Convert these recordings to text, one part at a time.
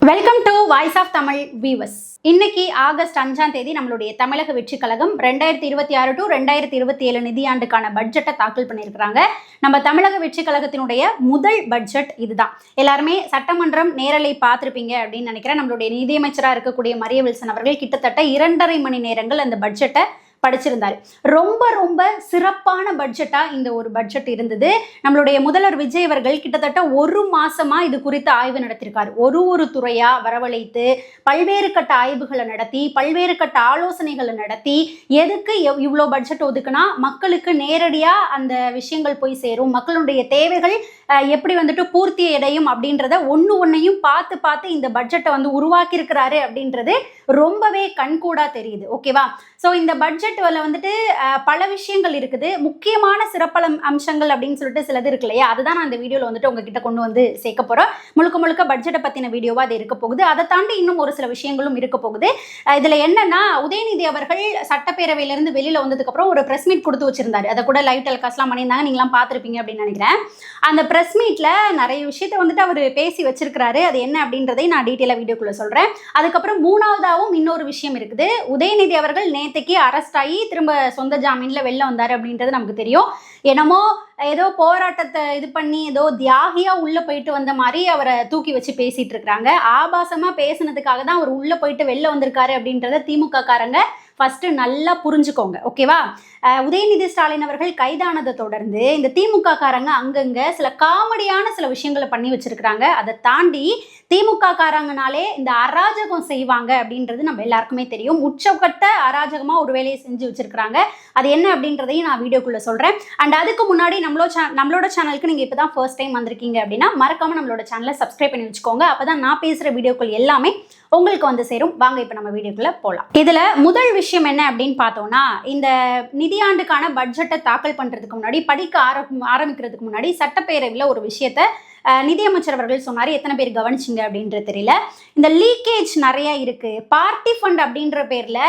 Welcome to voice of Tamil viewers. இன்னைக்கு August 5ஆம் தேதி நம்மளுடைய தமிழக வெற்றிக் கழகம் 2026 to 2027 நிதியாண்டுக்கான பட்ஜெட்டை தாக்கல் பண்ணியிருக்கிறாங்க. நம்ம தமிழக வெற்றிக் கழகத்தினுடைய முதல் பட்ஜெட் இதுதான். எல்லாருமே சட்டமன்றம் நேரலை பார்த்துருப்பீங்க அப்படின்னு நினைக்கிறேன். நம்மளுடைய நிதியமைச்சராக இருக்கக்கூடிய மரிய வில்சன் அவர்கள் கிட்டத்தட்ட 2.5 மணி நேரங்கள் அந்த பட்ஜெட்டை படிச்சிருந்தாரு. ரொம்ப ரொம்ப சிறப்பான பட்ஜெட்டா இந்த ஒரு பட்ஜெட் இருந்தது. நம்மளுடைய முதல்வர் விஜய் அவர்கள் கிட்டத்தட்ட 1 மாசமா இது குறித்து ஆய்வு நடத்திருக்காரு. ஒரு துறையா வரவழைத்து பல்வேறு கட்ட ஆய்வுகளை நடத்தி பல்வேறு கட்ட ஆலோசனைகளை நடத்தி எதுக்கு இவ்வளோ பட்ஜெட் ஒதுக்குனா மக்களுக்கு நேரடியா அந்த விஷயங்கள் போய் சேரும், மக்களுடைய தேவைகள் எப்படி பூர்த்தி அடையும் அப்படின்றத ஒன்னையும் பார்த்து இந்த பட்ஜெட்டை உருவாக்கி இருக்கிறாரு அப்படின்றது ரொம்பவே கண்கூடா தெரியுது. ஓகேவா? ஸோ இந்த பட்ஜெட்ல பல விஷயங்கள் இருக்குது. முக்கியமான சிறப்பல அம்சங்கள் அப்படின்னு சொல்லிட்டு சிலது இருக்கு இல்லையா, அதுதான் நான் இந்த வீடியோவில் உங்ககிட்ட கொண்டு வந்து சேர்க்க போறோம். முழுக்க பட்ஜெட்டை பத்தின வீடியோவா அது இருக்க போகுது. அதை தாண்டி இன்னும் ஒரு சில விஷயங்களும் இருக்க போகுது. இதுல என்னன்னா, உதயநிதி அவர்கள் சட்டப்பேரவையிலிருந்து வெளியில வந்ததுக்கு அப்புறம் ஒரு பிரஸ் மீட் கொடுத்து வச்சிருந்தாரு. அதை கூட லைவ் டெலிகாஸ்ட்லாம் பண்ணியிருந்தாங்க, நீங்களாம் பார்த்துருப்பீங்க அப்படின்னு நினைக்கிறேன். அந்த பிரஸ் மீட்ல நிறைய விஷயத்த அவர் பேசி வச்சிருக்கிறாரு. அது என்ன அப்படின்றதை நான் டீட்டெயிலா வீடியோக்குள்ள சொல்றேன். அதுக்கப்புறம் மூணாவதாகவும் இன்னொரு விஷயம் இருக்குது. உதயநிதி அவர்கள் நேற்றுக்கு அரெஸ்ட் ஆகி திரும்ப சொந்த ஜாமீன்ல வெளில வந்தாரு அப்படின்றது நமக்கு தெரியும். என்னமோ ஏதோ போராட்டத்தை இது பண்ணி ஏதோ தியாகியா உள்ள போயிட்டு வந்த மாதிரி அவரை தூக்கி வச்சு பேசிட்டு இருக்கிறாங்க. ஆபாசமா பேசினதுக்காக தான் அவர் உள்ள போயிட்டு வெளில வந்திருக்காரு அப்படின்றத திமுக காரங்க ஃபர்ஸ்ட் நல்லா புரிஞ்சுக்கோங்க. ஓகேவா? உதயநிதி ஸ்டாலின் அவர்கள் கைதானதை தொடர்ந்து இந்த திமுக காரங்க அங்கங்க சில காமெடியான சில விஷயங்களை பண்ணி வச்சிருக்கிறாங்க. அதை தாண்டி திமுக காரங்கனாலே இந்த அராஜகம் செய்வாங்க அப்படின்றது நம்ம எல்லாருக்குமே தெரியும். உச்சக்கட்ட அராஜகமா ஒரு வேலையை செஞ்சு வச்சிருக்கிறாங்க. அது என்ன அப்படின்றதையும் நான் வீடியோக்குள்ள சொல்றேன். அண்ட் அதுக்கு முன்னாடி நம்மளோட சேனலுக்கு நீங்க இப்பதான் ஃபர்ஸ்ட் டைம் வந்திருக்கீங்க அப்படின்னா மறக்காம நம்மளோட சேனலை சப்ஸ்கிரைப் பண்ணி வச்சுக்கோங்க. அப்பதான் நான் பேசுற வீடியோக்கள் எல்லாமே உங்களுக்கு சேரும். வாங்க இப்ப நம்ம வீடியோக்குள்ள போலாம். இதுல முதல் விஷயம் என்ன அப்படின்னு பார்த்தோம்னா, இந்த நிதியாண்டுக்கான பட்ஜெட்டை தாக்கல் பண்றதுக்கு முன்னாடி படிக்க ஆரம்பிக்கிறதுக்கு முன்னாடி சட்டப்பேரவையில் ஒரு விஷயத்த நிதியமைச்சர் அவர்கள் சொன்னார். எத்தனை பேர் கவனிச்சிங்க அப்படின்றது தெரியல. இந்த லீக்கேஜ் நிறைய இருக்கு. பார்ட்டி ஃபண்ட் அப்படின்ற பேர்ல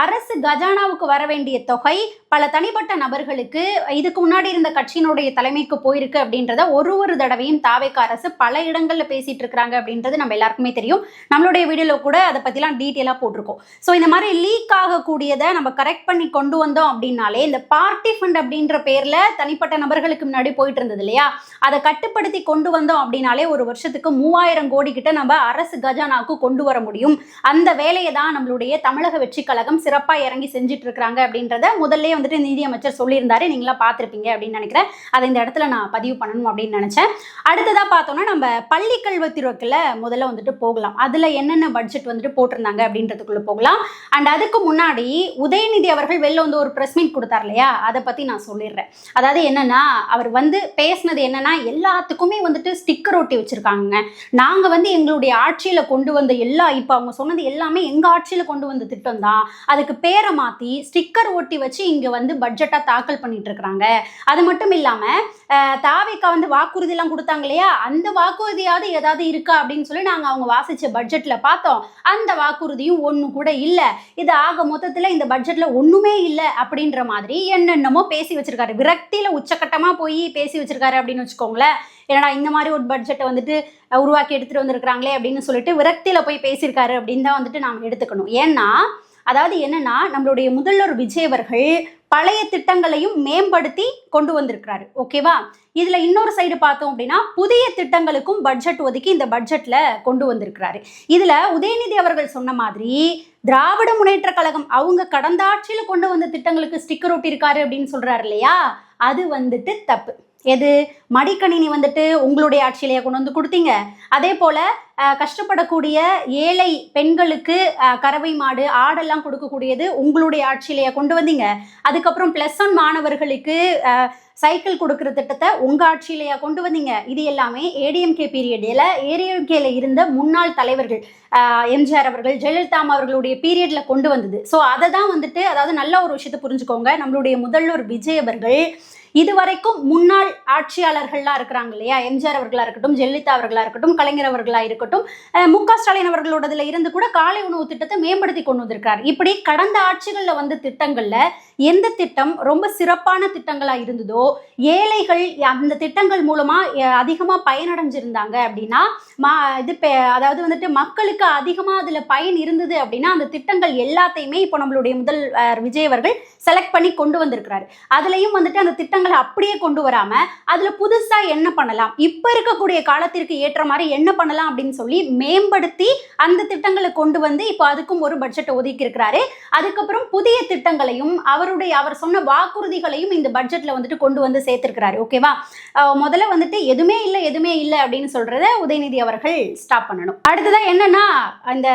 அரசு கஜானாவுக்கு வர வேண்டிய தொகை பல தனிப்பட்ட நபர்களுக்கு இதுக்கு முன்னாடி இருந்த கட்சியினுடைய தலைமைக்கு போயிருக்கு அப்படின்றத ஒரு தடவையும் தாவேக்கா அரசு பல இடங்கள்ல பேசிட்டு இருக்கிறாங்க அப்படின்றது நம்ம எல்லாருக்குமே தெரியும். நம்மளுடைய வீடியோல கூட அதை பத்திலாம் டீட்டெயிலா போட்டிருக்கோம். ஸோ இந்த மாதிரி லீக் ஆகக்கூடியதை நம்ம கரெக்ட் பண்ணி கொண்டு வந்தோம் அப்படின்னாலே, இந்த பார்ட்டி ஃபண்ட் அப்படின்ற பேர்ல தனிப்பட்ட நபர்களுக்கு முன்னாடி போயிட்டு இருந்தது இல்லையா, அதை கட்டுப்படுத்தி கொண்டு வந்தோம் அப்படின்னாலே ஒரு வருஷத்துக்கு 3000 கோடி கிட்ட நம்ம அரசு கஜானாவுக்கு கொண்டு வர முடியும். அந்த வேலையை தான் நம்மளுடைய தமிழக வெற்றி கழகம் சிறப்பா இறங்கி செஞ்சுட்டு இருக்காங்க அப்படின்றத முதல்ல நிதியமைச்சர் சொல்லியிருந்தாரு. நீங்களா பார்த்திருப்பீங்க அப்படின்னு நினைக்கிறேன். அதை இந்த இடத்துல நான் பதிவு பண்ணணும் அப்படின்னு நினைச்சேன். அடுத்ததா பார்த்தோம்னா, நம்ம பள்ளி கல்வித்துறைக்குள்ள முதல்ல போகலாம். அதுல என்னென்ன பட்ஜெட் போட்டிருந்தாங்க அப்படின்றதுக்குள்ள போகலாம். அண்ட் அதுக்கு முன்னாடி உதயநிதி அவர்கள் வெளில ஒரு பிரஸ் மீட் கொடுத்தார் இல்லையா, அதை பத்தி நான் சொல்லிடுறேன். அதாவது என்னன்னா, அவர் பேசினது என்னன்னா, எல்லாத்துக்குமே ஸ்டிக்கர் ஒட்டி வச்சிருக்காங்க. நாங்க எங்களுடைய ஆட்சியில கொண்டு வந்த இப்ப அவங்க சொன்னது எல்லாமே எங்க ஆட்சியில கொண்டு வந்த திட்டம் தான். அதுக்கு பேரை மாத்தி ஸ்டிக்கர் ஒட்டி வச்சு இங்க பட்ஜெட்டா தாக்கல் பண்ணிட்டு இருக்காங்க. அது மட்டும் இல்லாம தாவேக்கா வாக்குறுதி எல்லாம் கொடுத்தாங்க இல்லையா, அந்த வாக்குறுதியாவது ஏதாவது இருக்கா அப்படின்னு சொல்லி நாங்க அவங்க வாசிச்ச பட்ஜெட்ல பார்த்தோம். அந்த வாக்குறுதியும் ஒண்ணு கூட இல்ல. இது ஆக மொத்தத்துல இந்த பட்ஜெட்ல ஒண்ணுமே இல்ல அப்படின்ற மாதிரி என்னென்னமோ பேசி வச்சிருக்காரு. விரக்தியில உச்சக்கட்டமா போய் பேசி வச்சிருக்காரு அப்படின்னு வச்சுக்கோங்களேன். என்னடா இந்த மாதிரி ஒரு பட்ஜெட்டை உருவாக்கி எடுத்துட்டு வந்திருக்கிறாங்களே அப்படின்னு சொல்லிட்டு விரக்தியில போய் பேசியிருக்காரு அப்படின்னு தான் நாம் எடுத்துக்கணும். ஏன்னா அதாவது என்னன்னா, நம்மளுடைய முதல்வர் விஜய் அவர்கள் பழைய திட்டங்களையும் மேம்படுத்தி கொண்டு வந்திருக்கிறாரு. ஓகேவா? இதுல இன்னொரு சைடு பார்த்தோம் அப்படின்னா, புதிய திட்டங்களுக்கும் பட்ஜெட் ஒதுக்கி இந்த பட்ஜெட்ல கொண்டு வந்திருக்கிறாரு. இதுல உதயநிதி அவர்கள் சொன்ன மாதிரி திராவிட முன்னேற்ற கழகம் அவங்க கடந்த ஆட்சியில கொண்டு வந்த திட்டங்களுக்கு ஸ்டிக்கர் ஒட்டி இருக்காரு அப்படின்னு சொல்றாரு இல்லையா, அது தப்பு. எது? மடிக்கணினி உங்களுடைய ஆட்சியிலேயே கொண்டு கொடுத்தீங்க. அதே போல கஷ்டப்படக்கூடிய ஏழை பெண்களுக்கு கறவை மாடு ஆடெல்லாம் கொடுக்கக்கூடியது உங்களுடைய ஆட்சியிலேயே கொண்டு வந்தீங்க. அதுக்கப்புறம் +1 மாணவர்களுக்கு சைக்கிள் கொடுக்குற திட்டத்தை உங்க ஆட்சியிலேயே கொண்டு வந்தீங்க. இது எல்லாமே ஏடிஎம்கே பீரியட்ல ஏடிஎம்கேல இருந்த முன்னாள் தலைவர்கள் எம்ஜிஆர் அவர்கள், ஜெயலலிதா அவர்களுடைய பீரியட்ல கொண்டு வந்தது. ஸோ அதை தான் அதாவது நல்ல ஒரு விஷயத்தை புரிஞ்சுக்கோங்க. நம்மளுடைய முதல்வர் விஜய் அவர்கள் இதுவரைக்கும் முன்னாள் ஆட்சியாளர்கள்லாம் இருக்கிறாங்க இல்லையா, எம்ஜிஆர் அவர்களா இருக்கட்டும், ஜெயலலிதா அவர்களா இருக்கட்டும், கலைஞர் அவர்களா இருக்கட்டும், மு.க. ஸ்டாலின் அவர்களோடதுல இருந்து கூட காலை உணவு திட்டத்தை மேம்படுத்தி கொண்டு வந்திருக்காரு. இப்படி கடந்த ஆட்சிகள்ல திட்டங்கள்ல எந்த திட்டம் ரொம்ப சிறப்பான திட்டங்களா இருந்ததோ, ஏழைகள் அந்த திட்டங்கள் மூலமா அதிகமா பயனடைஞ்சிருந்தாங்க அப்படின்னா, அதாவது வந்துட்டு மக்களுக்கு அதிகமா அதுல பயன் இருந்தது அப்படின்னா அந்த திட்டங்கள் எல்லாத்தையுமே இப்போ நம்மளுடைய முதல்வர் விஜய் அவர்கள் செலக்ட் பண்ணி கொண்டு வந்திருக்கிறாரு. அதுலயும் வந்துட்டு அந்த திட்டங்களை அப்படியே கொண்டு வராம அதுல புதுசா என்ன பண்ணலாம், இப்ப இருக்கக்கூடிய காலத்திற்கு ஏற்ற மாதிரி என்ன பண்ணலாம் அப்படின்னு சொல்லி மேம்படுத்தி அந்த திட்டங்களை கொண்டு வந்து இப்போ அதுக்கும் ஒரு பட்ஜெட் ஒதுக்கி இருக்கிறாரு. அதுக்கப்புறம் புதிய திட்டங்களையும் அவர் சொன்ன வாக்குறுதிகளையும் இந்த பட்ஜெட்ல வந்துட்டு கொண்டு வந்து சேர்த்திருக்கிறாரு. ஓகேவா? முதல்ல வந்துட்டு எதுவுமே இல்லை அப்படின்னு சொல்றத உதயநிதி அவர்கள் ஸ்டாப் பண்ணணும். அடுத்ததான் என்னன்னா, அந்த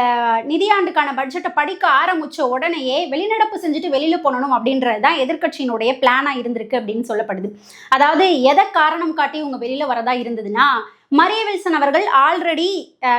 நிதியாண்டுக்கான பட்ஜெட்டை படிக்க ஆரம்பிச்ச உடனேயே வெளிநடப்பு செஞ்சுட்டு வெளியில போனணும் அப்படின்றதுதான் எதிர்கட்சியினுடைய பிளானா இருந்திருக்கு அப்படின்னு சொல்லப்படுது. அதாவது எதை காரணம் காட்டி இவங்க வெளியில வரதா இருந்ததுன்னா, மரிய வில்சன் அவர்கள் ஆல்ரெடி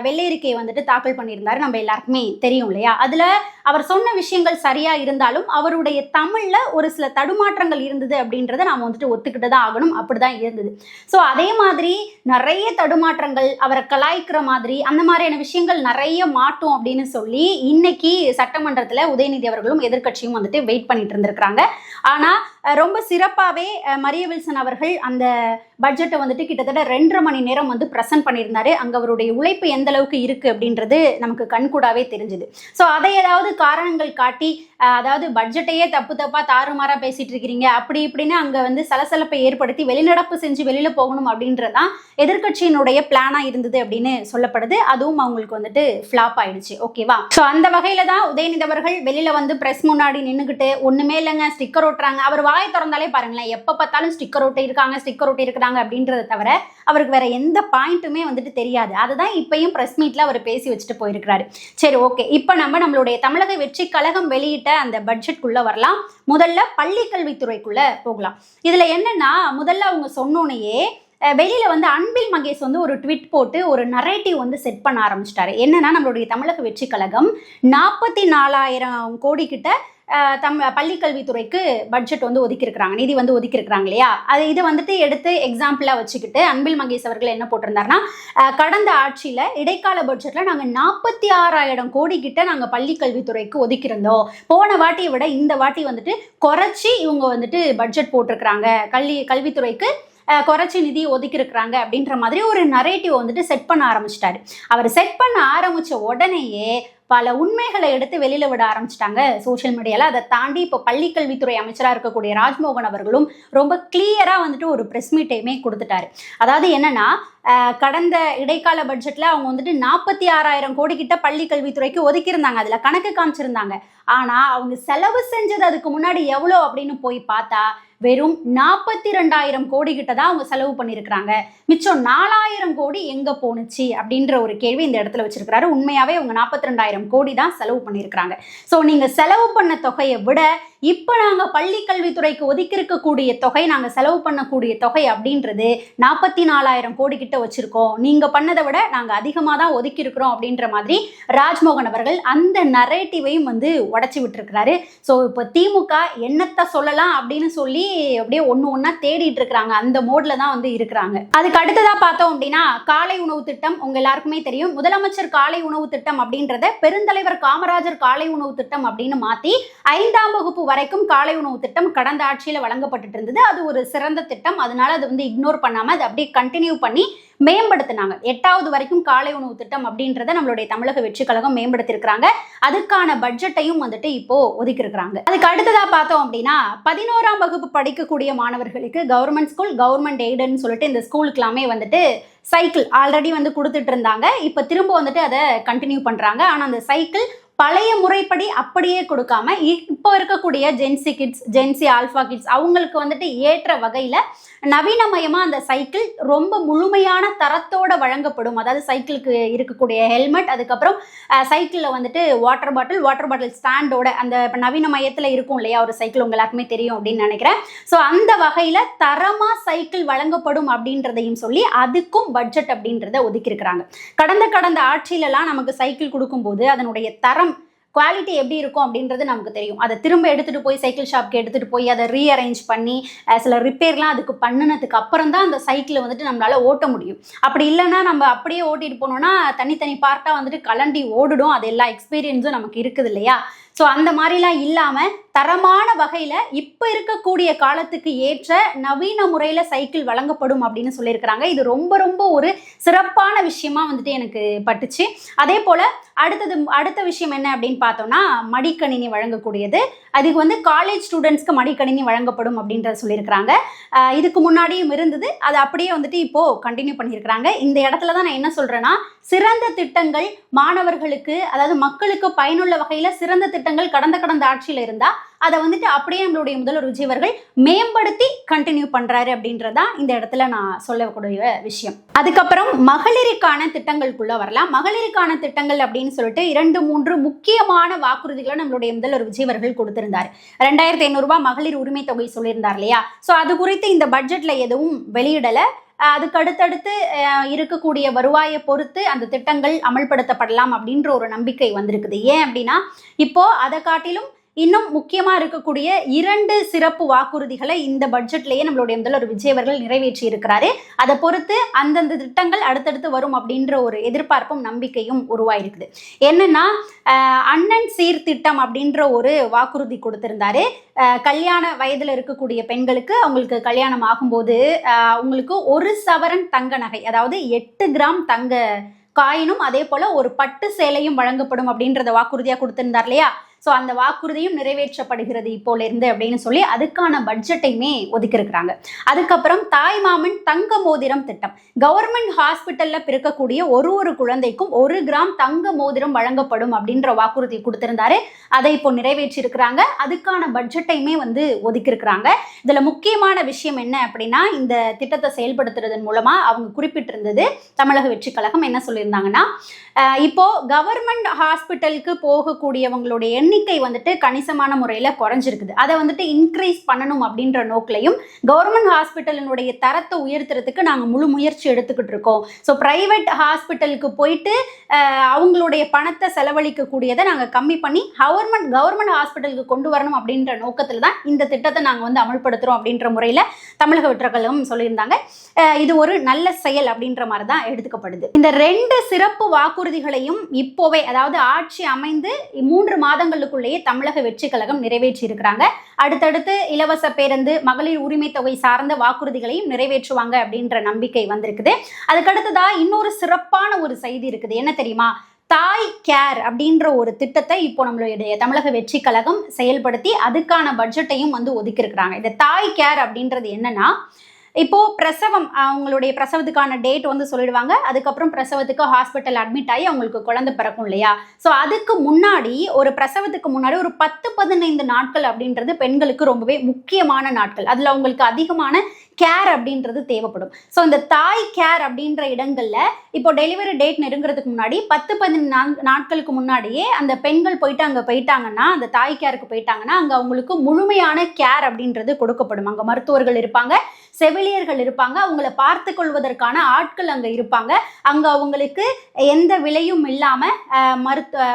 வெள்ளை அறிக்கையை வந்துட்டு தாக்கல் பண்ணியிருந்தாரு, நம்ம எல்லாருக்குமே தெரியும் இல்லையா? அதுல அவர் சொன்ன விஷயங்கள் சரியா இருந்தாலும் அவருடைய தமிழ்ல ஒரு சில தடுமாற்றங்கள் இருந்தது அப்படின்றத நாம வந்துட்டு ஒத்துக்கிட்டு தான் ஆகணும். அப்படிதான் இருந்தது. ஸோ அதே மாதிரி நிறைய தடுமாற்றங்கள், அவரை கலாய்க்கிற மாதிரி அந்த மாதிரியான விஷயங்கள் நிறைய மாட்டோம் அப்படின்னு சொல்லி இன்னைக்கு சட்டமன்றத்துல உதயநிதி அவர்களும் எதிர்கட்சியும் வந்துட்டு வெயிட் பண்ணிட்டு இருந்திருக்கிறாங்க. ஆனா ரொம்ப சிறப்பாகவே மரிய வில்சன் அவர்கள் அந்த பட்ஜெட்டை வந்துட்டு கிட்டத்தட்ட 2.5 மணி நேரம் வந்து ப்ரெசென்ட் பண்ணியிருந்தாரு. அங்கே அவருடைய உழைப்பு எந்த அளவுக்கு இருக்குது அப்படின்றது நமக்கு கண்கூடாவே தெரிஞ்சுது. ஸோ அதை ஏதாவது காரணங்கள் காட்டி, அதாவது பட்ஜெட்டையே தப்பாக தாறுமாறாக பேசிட்டு இருக்கிறீங்க அப்படி இப்படின்னு அங்கே வந்து சலசலப்பை ஏற்படுத்தி வெளிநடப்பு செஞ்சு வெளியில் போகணும் அப்படின்றதான் எதிர்கட்சியினுடைய பிளானாக இருந்தது அப்படின்னு சொல்லப்படுது. அதுவும் அவங்களுக்கு வந்துட்டு ஃப்ளாப் ஆயிடுச்சு. ஓகேவா? ஸோ அந்த வகையில் தான் உதயநிதி அவர்கள் வெளியில் வந்து ப்ரெஸ் முன்னாடி நின்றுக்கிட்டு ஒன்றுமே இல்லைங்க ஸ்டிக்கர் ஓட்டுறாங்க. அவர் வாயை திறந்தாலே பாருங்களேன், எப்போ பார்த்தாலும் ஸ்டிக்கர் ஓட்டி இருக்கிறாங்க அப்படின்றத தவிர அவருக்கு வேற எந்த பாயிண்ட்டுமே வந்துட்டு தெரியாது. அதுதான் இப்பயும் பிரஸ் மீட்ல அவர் பேசி வச்சுட்டு போயிருக்கிறாரு. சரி, ஓகே. இப்போ நம்மளுடைய தமிழக வெற்றி கழகம் வெளியிட்ட அந்த பட்ஜெட்குள்ள வரலாம். முதல்ல பள்ளி கல்வித்துறைக்குள்ள போகலாம். இதுல என்னன்னா, முதல்ல அவங்க சொன்னோனையே வெளியில வந்து அன்பில் மகேஷ் வந்து ஒரு ட்வீட் போட்டு ஒரு நரேட்டிவ் வந்து செட் பண்ண ஆரம்பிச்சிட்டாரு. என்னன்னா, நம்மளுடைய தமிழக வெற்றி கழகம் 44,000 கோடி கிட்ட பள்ளிக்கல்வித்துறைக்கு பட்ஜெட் வந்து ஒதுக்கியிருக்கிறாங்க, நிதி வந்து ஒதுக்கியிருக்கிறாங்க இல்லையா? இது வந்துட்டு எடுத்து எக்ஸாம்பிளாக வச்சுக்கிட்டு அன்பில் மகேஷ் அவர்கள் என்ன போட்டிருந்தாருன்னா, கடந்த ஆட்சியில் இடைக்கால பட்ஜெட்டில் நாங்கள் 46,000 கோடி கிட்ட நாங்கள் பள்ளிக்கல்வித்துறைக்கு ஒதுக்கியிருந்தோம். போன வாட்டியை விட இந்த வாட்டி வந்துட்டு குறைச்சி இவங்க வந்துட்டு பட்ஜெட் போட்டிருக்கிறாங்க, கல்வித்துறைக்கு குறைச்சி நிதி ஒதுக்கியிருக்கிறாங்க அப்படின்ற மாதிரி ஒரு நரேட்டிவ் வந்துட்டு செட் பண்ண ஆரம்பிச்சிட்டாரு. அவர் செட் பண்ண ஆரம்பித்த உடனேயே பல உண்மைகளை எடுத்து வெளியில விட ஆரம்பிச்சிட்டாங்க சோசியல் மீடியால. அதை தாண்டி இப்போ பள்ளிக்கல்வித்துறை அமைச்சராக இருக்கக்கூடிய ராஜ்மோகன் அவர்களும் ரொம்ப கிளியரா வந்துட்டு ஒரு பிரஸ் மீட்டையுமே கொடுத்துட்டாரு. அதாவது என்னன்னா, கடந்த இடைக்கால பட்ஜெட்ல அவங்க வந்துட்டு 46,000 கோடி கிட்ட பள்ளி கல்வித்துறைக்கு ஒதுக்கியிருந்தாங்க, அதுல கணக்கு காமிச்சிருந்தாங்க. ஆனா அவங்க செலவு செஞ்சது அதுக்கு முன்னாடி எவ்வளோ அப்படின்னு போய் பார்த்தா வெறும் 42,000 கோடி கிட்ட தான் அவங்க செலவு பண்ணியிருக்கிறாங்க. மிச்சம் 4,000 கோடி எங்க போனுச்சு அப்படின்ற ஒரு கேள்வி இந்த இடத்துல வச்சிருக்கிறாரு. உண்மையாவே அவங்க 42,000 கோடி தான் செலவு பண்ணியிருக்கிறாங்க. ஸோ நீங்க செலவு பண்ண தொகையை விட இப்போ நாங்கள் பள்ளி கல்வித்துறைக்கு ஒதுக்கி இருக்கக்கூடிய தொகை, நாங்கள் செலவு பண்ணக்கூடிய தொகை அப்படின்றது 44,000 கோடி கிட்ட வச்சிருக்கோம். நீங்க பண்ணதை விட நாங்கள் அதிகமாக தான் ஒதுக்கி இருக்கிறோம் அப்படின்ற மாதிரி ராஜ்மோகன் அவர்கள் அந்த நரேட்டிவையும் வந்து உடச்சி விட்டுருக்கிறாரு. ஸோ இப்போ திமுக என்னத்தை சொல்லலாம் அப்படின்னு சொல்லி அப்படியே ஒன்னா தேடிட்டு இருக்கிறாங்க. அந்த மோட்ல தான் வந்து இருக்கிறாங்க. அதுக்கு அடுத்ததா பார்த்தோம் அப்படின்னா, காலை உணவு திட்டம் உங்க எல்லாருக்குமே தெரியும். முதலமைச்சர் காலை உணவு திட்டம் அப்படின்றத பெருந்தலைவர் காமராஜர் காலை உணவு திட்டம் அப்படின்னு மாத்தி 5ஆம் வகுப்பு வரைக்கும் காலை உணவு திட்டம் கடந்த ஆட்சியில வழங்கப்பட்டு இருந்தது. அது ஒரு சிறந்த திட்டம். அதனால அது வந்து இக்னோர் பண்ணாம அதை அப்படியே கண்டினியூ பண்ணி மேம்படுத்தினாங்க. 8வது வரைக்கும் காலை உணவு திட்டம் அப்படின்றத நம்மளுடைய தமிழக வெற்றி கழகம் மேம்படுத்திருக்கிறாங்க. அதுக்கான பட்ஜெட்டையும் வந்துட்டு இப்போ ஒதுக்கி இருக்கிறாங்க. அதுக்கு அடுத்ததா பார்த்தோம் அப்படின்னா, 11ஆம் வகுப்பு படிக்கக்கூடிய மாணவர்களுக்கு கவர்மெண்ட் ஸ்கூல், கவர்மெண்ட் எய்டுன்னு சொல்லிட்டு இந்த ஸ்கூலுக்கு எல்லாமே வந்துட்டு சைக்கிள் ஆல்ரெடி வந்து கொடுத்துட்டு இருந்தாங்க. இப்போ திரும்ப வந்துட்டு அதை கண்டினியூ பண்றாங்க. ஆனால் அந்த சைக்கிள் பழைய முறைப்படி அப்படியே கொடுக்காம இப்போ இருக்கக்கூடிய Gen Z kids, Gen Z alpha kids அவங்களுக்கு வந்துட்டு ஏற்ற வகையில் நவீனமயமா அந்த சைக்கிள் ரொம்ப முழுமையான தரத்தோட வழங்கப்படும். அதாவது சைக்கிளுக்கு இருக்கக்கூடிய ஹெல்மெட், அதுக்கப்புறம் சைக்கிளில் வந்துட்டு வாட்டர் பாட்டில் ஸ்டாண்டோட அந்த நவீனமயத்தில் இருக்கும் இல்லையா ஒரு சைக்கிள், உங்க எல்லாருக்குமே தெரியும் அப்படின்னு நினைக்கிறேன். ஸோ அந்த வகையில் தரமாக சைக்கிள் வழங்கப்படும் அப்படின்றதையும் சொல்லி அதுக்கும் பட்ஜெட் அப்படின்றத ஒதுக்கி இருக்கிறாங்க. கடந்த ஆட்சியிலலாம் நமக்கு சைக்கிள் கொடுக்கும்போது அதனுடைய தரம், குவாலிட்டி எப்படி இருக்கும் அப்படின்றது நமக்கு தெரியும். அதை திரும்ப எடுத்துகிட்டு போய் சைக்கிள் ஷாப்க்கு எடுத்துகிட்டு போய் அதை ரீஅரேஞ்ச் பண்ணி சில ரிப்பேர்லாம் அதுக்கு பண்ணினதுக்கு அப்புறம் தான் அந்த சைக்கிளை வந்துட்டு நம்மளால் ஓட்ட முடியும். அப்படி இல்லைன்னா நம்ம அப்படியே ஓட்டிட்டு போனோம்னா தனித்தனி பார்ட்டாக வந்துட்டு கலண்டி ஓடிடும். அது எல்லா எக்ஸ்பீரியன்ஸும் நமக்கு இருக்குது இல்லையா? ஸோ அந்த மாதிரிலாம் இல்லாமல் தரமான வகையில் இப்போ இருக்கக்கூடிய காலத்துக்கு ஏற்ற நவீன முறையில் சைக்கிள் வழங்கப்படும் அப்படின்னு சொல்லியிருக்கிறாங்க. இது ரொம்ப ரொம்ப ஒரு சிறப்பான விஷயமா வந்துட்டு எனக்கு பட்டுச்சு. அதே போல் அடுத்த விஷயம் என்ன அப்படின்னு பார்த்தோம்னா மடிக்கணினி வழங்கக்கூடியது. அதுக்கு வந்து காலேஜ் ஸ்டூடெண்ட்ஸ்க்கு மடிக்கணினி வழங்கப்படும் அப்படின்றத சொல்லியிருக்கிறாங்க. இதுக்கு முன்னாடியும் இருந்தது, அது அப்படியே வந்துட்டு இப்போது கண்டினியூ பண்ணியிருக்கிறாங்க. இந்த இடத்துல தான் நான் என்ன சொல்கிறேன்னா, சிறந்த திட்டங்கள் மாணவர்களுக்கு, அதாவது மக்களுக்கு பயனுள்ள வகையில் சிறந்த திட்டங்கள் கடந்த ஆட்சியில் இருந்தால் அதை வந்துட்டு அப்படியே நம்மளுடைய முதல்வர் விஜய் அவர்கள் மேம்படுத்தி கண்டினியூ பண்றாரு அப்படின்றதான் இந்த இடத்துல நான் சொல்லக்கூடிய விஷயம். அதுக்கப்புறம் மகளிருக்கான திட்டங்களுக்குள்ள வரலாம். மகளிருக்கான திட்டங்கள் அப்படின்னு சொல்லிட்டு 2-3 முக்கியமான வாக்குறுதிகளை நம்மளுடைய முதல்வர் விஜய் அவர்கள் கொடுத்திருந்தாரு. 2500 ரூபாய் மகளிர் உரிமை தொகை சொல்லியிருந்தார் இல்லையா? ஸோ அது குறித்து இந்த பட்ஜெட்ல எதுவும் வெளியிடல. அதுக்கு அடுத்தடுத்து இருக்கக்கூடிய வருவாயை பொறுத்து அந்த திட்டங்கள் அமல்படுத்தப்படலாம் அப்படின்ற ஒரு நம்பிக்கை வந்திருக்குது. ஏன் அப்படின்னா இப்போ அதை காட்டிலும் இன்னும் முக்கியமாக இருக்கக்கூடிய 2 சிறப்பு வாக்குறுதிகளை இந்த பட்ஜெட்லேயே நம்மளுடைய முதல்வர் விஜய் அவர்கள் நிறைவேற்றி இருக்கிறாரு. அதை பொறுத்து அந்தந்த திட்டங்கள் அடுத்தடுத்து வரும் அப்படின்ற ஒரு எதிர்பார்ப்பும் நம்பிக்கையும் உருவாயிருக்குது. என்னன்னா அண்ணன் சீர்திட்டம் அப்படின்ற ஒரு வாக்குறுதி கொடுத்திருந்தாரு. கல்யாண வயதில் இருக்கக்கூடிய பெண்களுக்கு அவங்களுக்கு கல்யாணம் ஆகும்போது அவங்களுக்கு 1 சவரன் தங்க நகை, அதாவது 8 கிராம் தங்க காயினும் அதே போல ஒரு பட்டு சேலையும் வழங்கப்படும் அப்படின்றத வாக்குறுதியாக கொடுத்திருந்தார் இல்லையா? ஸோ அந்த வாக்குறுதியும் நிறைவேற்றப்படுகிறது இப்போல இருந்து அப்படின்னு சொல்லி அதுக்கான பட்ஜெட்டையுமே ஒதுக்கியிருக்கிறாங்க. அதுக்கப்புறம் தாய்மாமன் தங்க மோதிரம் திட்டம். கவர்மெண்ட் ஹாஸ்பிட்டல்ல பிறக்கக்கூடிய ஒரு குழந்தைக்கும் 1 கிராம் தங்க மோதிரம் வழங்கப்படும் அப்படின்ற வாக்குறுதி கொடுத்திருந்தாரு. அதை இப்போ நிறைவேற்றி இருக்கிறாங்க. அதுக்கான பட்ஜெட்டையுமே வந்து ஒதுக்கியிருக்கிறாங்க. இதுல முக்கியமான விஷயம் என்ன அப்படின்னா, இந்த திட்டத்தை செயல்படுத்துறதன் மூலமா அவங்க குறிப்பிட்டிருந்தது, தமிழக வெற்றி கழகம் என்ன சொல்லியிருந்தாங்கன்னா, இப்போ கவர்மெண்ட் ஹாஸ்பிட்டலுக்கு போகக்கூடியவங்களுடைய எண்ணிக்கை வந்துட்டு கணிசமான முறையில் குறைஞ்சிருக்குது. அதை வந்துட்டு இன்க்ரீஸ் பண்ணணும் அப்படின்ற நோக்கிலையும் கவர்மெண்ட் ஹாஸ்பிட்டலினுடைய தரத்தை உயர்த்துறதுக்கு நாங்கள் முழு முயற்சி எடுத்துக்கிட்டு இருக்கோம். ஸோ பிரைவேட் ஹாஸ்பிட்டலுக்கு போயிட்டு அவங்களுடைய பணத்தை செலவழிக்கக்கூடியதை நாங்கள் கம்மி பண்ணி கவர்மெண்ட் ஹாஸ்பிட்டலுக்கு கொண்டு வரணும் அப்படின்ற நோக்கத்தில் தான் இந்த திட்டத்தை நாங்கள் வந்து அமல்படுத்துகிறோம் அப்படின்ற முறையில் தமிழக வெற்றி கழகம் சொல்லியிருந்தாங்க. இது ஒரு நல்ல செயல் அப்படின்ற மாதிரி தான் எடுத்துக்கப்படுது. இந்த 2 சிறப்பு வாக்குறுதிகளையும் இப்போவே, அதாவது ஆட்சி அமைந்து 3 மாதங்களுக்குள்ளேயே தமிழக வெற்றி கழகம் நிறைவேற்றி இருக்கிறாங்க. அடுத்தடுத்து இலவச பேருந்து, மகளிர் உரிமை தொகை சார்ந்த வாக்குறுதிகளையும் நிறைவேற்றுவாங்க அப்படின்ற நம்பிக்கை வந்திருக்குது. அதுக்கடுத்ததா இன்னொரு சிறப்பான ஒரு செய்தி இருக்குது. என்ன தெரியுமா? தாய் கேர் அப்படின்ற ஒரு திட்டத்தை இப்போ நம்மளுடைய தமிழக வெற்றி கழகம் செயல்படுத்தி அதுக்கான பட்ஜெட்டையும் வந்து ஒதுக்கியிருக்கிறாங்க. இந்த தாய் கேர் அப்படின்றது என்னன்னா, இப்போ பிரசவம், அவங்களுடைய பிரசவத்துக்கான டேட் வந்து சொல்லிடுவாங்க. அதுக்கப்புறம் பிரசவத்துக்கு ஹாஸ்பிட்டல் அட்மிட் ஆகி அவங்களுக்கு குழந்தை பிறக்கும் இல்லையா? ஸோ அதுக்கு முன்னாடி ஒரு பிரசவத்துக்கு முன்னாடி ஒரு 10-15 நாட்கள் அப்படின்றது பெண்களுக்கு ரொம்பவே முக்கியமான நாட்கள். அதில் அவங்களுக்கு அதிகமான கேர் அப்படின்றது தேவைப்படும். ஸோ இந்த தாய் கேர் அப்படின்ற இடங்கள்ல இப்போ டெலிவரி டேட் நெருங்கிறதுக்கு முன்னாடி 10-15 நாட்களுக்கு முன்னாடியே அந்த பெண்கள் அங்கே போயிட்டாங்கன்னா, அந்த தாய் கேருக்கு போயிட்டாங்கன்னா அங்கே அவங்களுக்கு முழுமையான கேர் அப்படின்றது கொடுக்கப்படும். அங்கே மருத்துவர்கள் இருப்பாங்க, செவிலியர்கள் இருப்பாங்க, அவங்கள பார்த்து கொள்வதற்கான ஆட்கள் அங்கே இருப்பாங்க. அங்கே அவங்களுக்கு எந்த விலையும் இல்லாமல்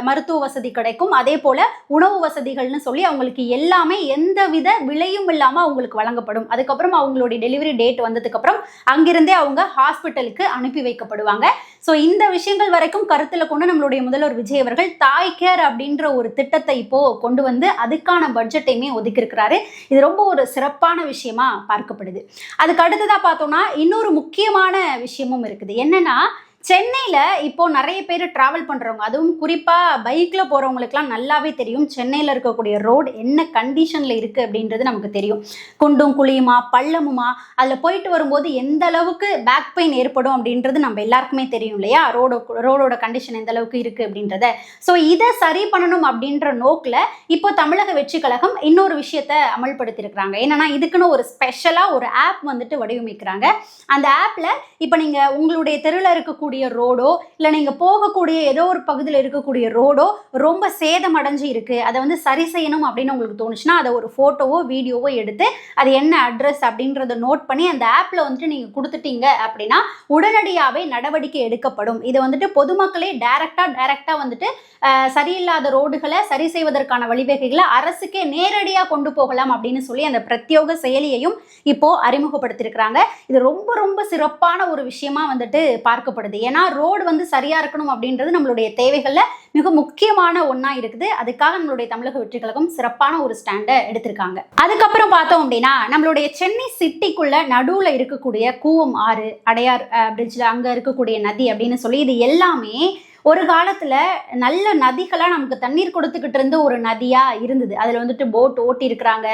மருத்துவ வசதி கிடைக்கும். அதே போல் உணவு வசதிகள்னு சொல்லி அவங்களுக்கு எல்லாமே எந்தவித விலையும் இல்லாமல் அவங்களுக்கு வழங்கப்படும். அதுக்கப்புறம் அவங்களுடைய டெலிவரி டேட் வந்ததுக்கப்புறம் அங்கிருந்தே அவங்க ஹாஸ்பிட்டலுக்கு அனுப்பி வைக்கப்படுவாங்க. ஸோ இந்த விஷயங்கள் வரைக்கும் கருத்தில் கொண்டு நம்மளுடைய முதல்வர் விஜய் அவர்கள் தாய் கேர் அப்படின்ற ஒரு திட்டத்தை இப்போ கொண்டு வந்து அதுக்கான பட்ஜெட்டையுமே ஒதுக்கியிருக்கிறாரு. இது ரொம்ப ஒரு சிறப்பான விஷயமா பார்க்கப்படுது. அதுக்கு அடுத்ததாக பார்த்தோம்னா இன்னொரு முக்கியமான விஷயமும் இருக்குது. என்னன்னா, சென்னையில் இப்போ நிறைய பேர் ட்ராவல் பண்ணுறவங்க, அதுவும் குறிப்பாக பைக்கில் போகிறவங்களுக்குலாம் நல்லாவே தெரியும் சென்னையில் இருக்கக்கூடிய ரோடு என்ன கண்டிஷனில் இருக்குது அப்படின்றது நமக்கு தெரியும். குண்டும் குழியுமா பள்ளமுமா, அதில் போயிட்டு வரும்போது எந்த அளவுக்கு பேக் பெயின் ஏற்படும் அப்படின்றது நம்ம எல்லாருக்குமே தெரியும் இல்லையா? ரோடோட கண்டிஷன் எந்த அளவுக்கு இருக்குது அப்படின்றத. ஸோ இதை சரி பண்ணணும் அப்படின்ற நோக்கில் இப்போ தமிழக வெற்றி கழகம் இன்னொரு விஷயத்தை அமல்படுத்தியிருக்கிறாங்க. என்னன்னா, இதுக்குன்னு ஒரு ஸ்பெஷலாக ஒரு ஆப் வந்துட்டு வடிவமைக்கிறாங்க. அந்த ஆப்பில் இப்போ நீங்கள் உங்களுடைய தெருவில் இருக்கக்கூடிய ரோடோ இல்லை நீங்கள் போகக்கூடிய ஏதோ ஒரு பகுதியில் இருக்கக்கூடிய ரோடோ ரொம்ப சேதம் அடைஞ்சு இருக்கு, அதை வந்து சரி செய்யணும் அப்படின்னு உங்களுக்கு தோணுச்சுன்னா அதை ஒரு ஃபோட்டோவோ வீடியோவோ எடுத்து அது என்ன அட்ரஸ் அப்படின்றத நோட் பண்ணி அந்த ஆப்பில் வந்துட்டு நீங்கள் கொடுத்துட்டீங்க அப்படின்னா உடனடியாகவே நடவடிக்கை எடுக்கப்படும். இது வந்துட்டு பொதுமக்களே டைரக்டாக வந்துட்டு சரியில்லாத ரோடுகளை சரி செய்வதற்கான வழிவகைகளை அரசுக்கே நேரடியாக கொண்டு போகலாம் அப்படின்னு சொல்லி அந்த பிரத்யோக செயலியையும் இப்போ அறிமுகப்படுத்தியிருக்கிறாங்க. இது ரொம்ப ரொம்ப சிறப்பான ஒரு விஷயமா வந்துட்டு பார்க்கப்படுது. ஏன்னா ரோடு வந்து சரியா இருக்கணும் அப்படின்றது நம்மளுடைய தேவைகள்ல மிக முக்கியமான ஒண்ணா இருக்குது. அதுக்காக நம்மளுடைய தமிழக வெற்றி கழகம் சிறப்பான ஒரு ஸ்டாண்டை எடுத்திருக்காங்க. அதுக்கப்புறம் பார்த்தோம் அப்படின்னா நம்மளுடைய சென்னை சிட்டிக்குள்ள நடுவுல இருக்கக்கூடிய கூவம் ஆறு, அடையார் பிரிட்ஜ்ல அங்க இருக்கக்கூடிய நதி அப்படின்னு சொல்லி இது எல்லாமே ஒரு காலத்துல நல்ல நதிகளா நமக்கு தண்ணீர் கொடுத்துக்கிட்டு இருந்த ஒரு நதியா இருந்தது. அதுல வந்துட்டு போட் ஓட்டி இருக்கிறாங்க,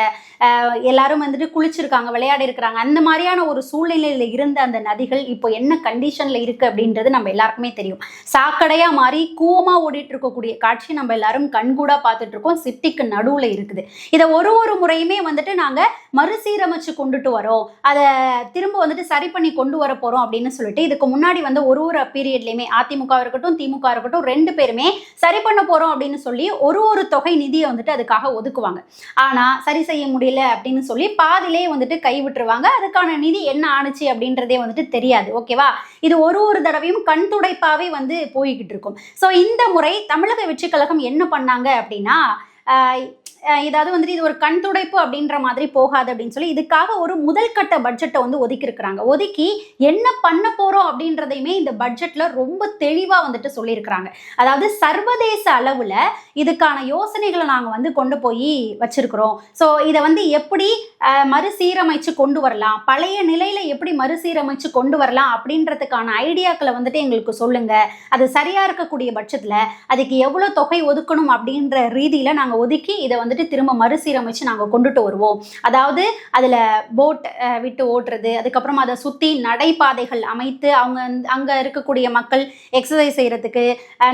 எல்லாரும் வந்துட்டு குளிச்சிருக்காங்க, விளையாடி இருக்கிறாங்க. அந்த மாதிரியான ஒரு சூழ்நிலையில இருந்த அந்த நதிகள் இப்போ என்ன கண்டிஷன்ல இருக்கு அப்படின்றது நம்ம எல்லாருக்குமே தெரியும். சாக்கடையா மாறி கூவமா ஓடிட்டு இருக்கக்கூடிய காட்சி நம்ம எல்லாரும் கண்கூடா பார்த்துட்டு இருக்கோம். சிட்டிக்கு நடுவுல இருக்குது. இதை ஒரு முறையுமே வந்துட்டு நாங்க மறுசீரமைச்சு கொண்டுட்டு வரோம், அதை திரும்ப வந்துட்டு சரி பண்ணி கொண்டு வர போறோம் அப்படின்னு சொல்லிட்டு இதுக்கு முன்னாடி வந்து ஒரு பீரியட்லயுமே அதிமுக இருக்கட்டும் திமுக இருக்கட்டும் 2 பேருமே சரி பண்ண போறோம் அப்படின்னு சொல்லி ஒரு தொகை நிதியை வந்துட்டு அதுக்காக ஒதுக்குவாங்க. ஆனா சரி செய்ய முடியல அப்படின்னு சொல்லி பாதிலே வந்துட்டு கை விட்டுருவாங்க. அதுக்கான நிதி என்ன ஆணுச்சு அப்படின்றதே வந்துட்டு தெரியாது. ஓகேவா? இது ஒரு தடவையும் கண் துடைப்பாவே வந்து போய்கிட்டு இருக்கும். ஸோ இந்த முறை தமிழக வெற்றி கழகம் என்ன பண்ணாங்க அப்படின்னா இதாவது வந்துட்டு இது ஒரு கண் துடைப்பு அப்படின்ற மாதிரி போகாது அப்படின்னு சொல்லி இதுக்காக ஒரு முதல் கட்ட பட்ஜெட்டை வந்து ஒதுக்கி இருக்கிறாங்க. ஒதுக்கி என்ன பண்ண போறோம் அப்படின்றதையுமே இந்த பட்ஜெட்ல ரொம்ப தெளிவா வந்துட்டு சொல்லியிருக்கிறாங்க. அதாவது சர்வதேச அளவுல இதுக்கான யோசனைகளை நாங்க வந்து கொண்டு போய் வச்சிருக்கிறோம். ஸோ இதை வந்து எப்படி மறுசீரமைச்சு கொண்டு வரலாம், பழைய நிலையில எப்படி மறுசீரமைச்சு கொண்டு வரலாம் அப்படின்றதுக்கான ஐடியாக்களை வந்துட்டு எங்களுக்கு சொல்லுங்க. அது சரியா இருக்கக்கூடிய பட்சத்துல அதுக்கு எவ்வளவு தொகை ஒதுக்கணும் அப்படின்ற ரீதியில நாங்க ஒதுக்கி இதை வந்து திரும்ப மறுசீரமைச்சு நாங்க கொண்டுட்டு வருவோம். அதாவது அதுல போட் விட்டு ஓட்டுறது, அதுக்கப்புறம் அதை சுத்தி நடைபாதைகள் அமைத்து அவங்க அங்க இருக்கக்கூடிய மக்கள் எக்ஸசைஸ் செய்யறதுக்கு,